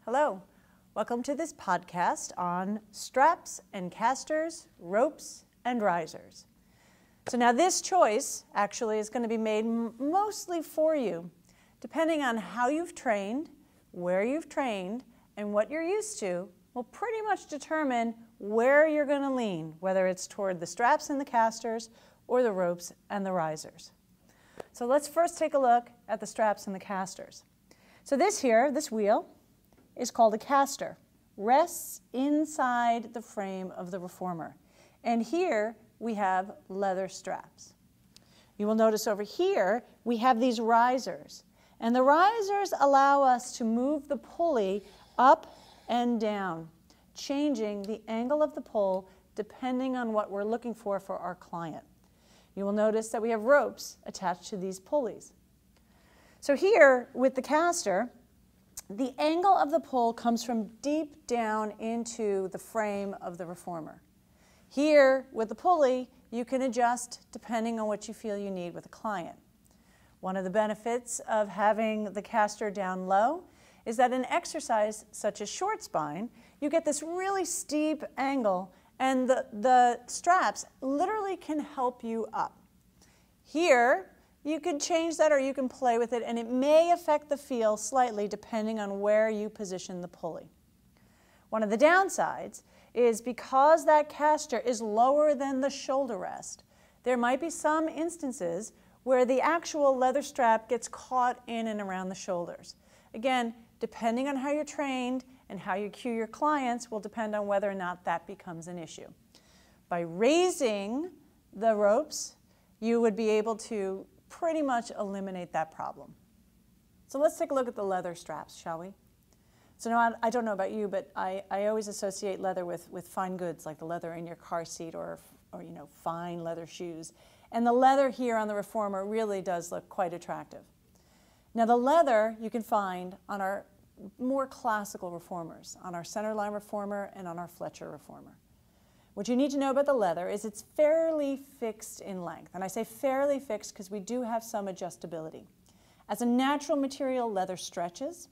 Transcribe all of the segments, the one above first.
Hello, welcome to this podcast on straps and casters, ropes and risers. So now this choice actually is going to be made mostly for you, depending on how you've trained, where you've trained, and what you're used to will pretty much determine where you're going to lean, whether it's toward the straps and the casters or the ropes and the risers. So let's first take a look at the straps and the casters. So this wheel, is called a caster, rests inside the frame of the Reformer. And here we have leather straps. You will notice over here we have these risers. And the risers allow us to move the pulley up and down, changing the angle of the pull depending on what we're looking for our client. You will notice that we have ropes attached to these pulleys. So here with the caster, the angle of the pull comes from deep down into the frame of the Reformer. Here, with the pulley, you can adjust depending on what you feel you need with a client. One of the benefits of having the caster down low is that in exercise such as short spine, you get this really steep angle and the straps literally can help you up. Here, you can change that or you can play with it, and it may affect the feel slightly depending on where you position the pulley. One of the downsides is because that caster is lower than the shoulder rest, there might be some instances where the actual leather strap gets caught in and around the shoulders. Again, depending on how you're trained and how you cue your clients will depend on whether or not that becomes an issue. By raising the ropes, you would be able to pretty much eliminate that problem. So let's take a look at the leather straps, shall we? So now I don't know about you, but I always associate leather with fine goods, like the leather in your car seat or fine leather shoes. And the leather here on the Reformer really does look quite attractive. Now the leather you can find on our more classical Reformers, on our centerline Reformer and on our Fletcher Reformer. What you need to know about the leather is it's fairly fixed in length. And I say fairly fixed because we do have some adjustability. As a natural material, leather stretches.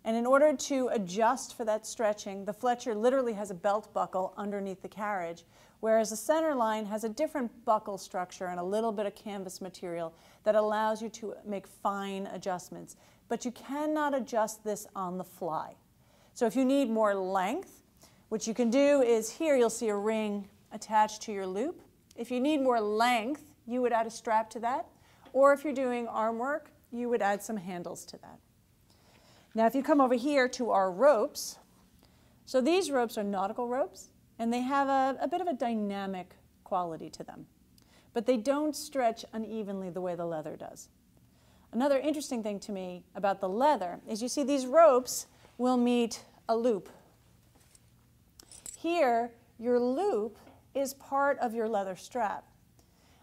And in order to adjust for that stretching, the Fletcher literally has a belt buckle underneath the carriage, whereas the centerline has a different buckle structure and a little bit of canvas material that allows you to make fine adjustments. But you cannot adjust this on the fly. So if you need more length, what you can do is here you'll see a ring attached to your loop. If you need more length, you would add a strap to that. Or if you're doing arm work, you would add some handles to that. Now if you come over here to our ropes, so these ropes are nautical ropes and they have a bit of a dynamic quality to them. But they don't stretch unevenly the way the leather does. Another interesting thing to me about the leather is you see these ropes will meet a loop. Here, your loop is part of your leather strap.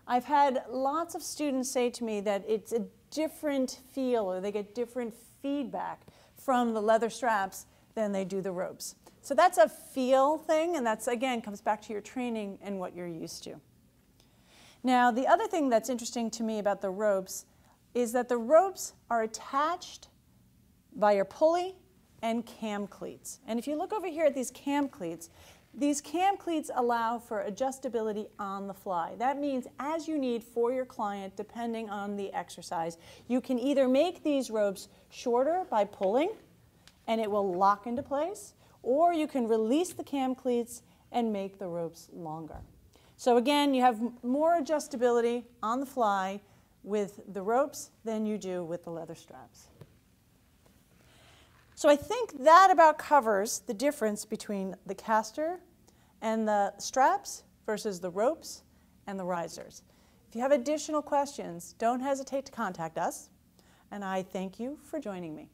I've had lots of students say to me that it's a different feel or they get different feedback from the leather straps than they do the ropes. So that's a feel thing, and that's, again, comes back to your training and what you're used to. Now, the other thing that's interesting to me about the ropes is that the ropes are attached by your pulley and cam cleats. And if you look over here at these cam cleats allow for adjustability on the fly. That means as you need for your client, depending on the exercise, you can either make these ropes shorter by pulling, and it will lock into place, or you can release the cam cleats and make the ropes longer. So again, you have more adjustability on the fly with the ropes than you do with the leather straps. So I think that about covers the difference between the caster and the straps versus the ropes and the risers. If you have additional questions, don't hesitate to contact us, and I thank you for joining me.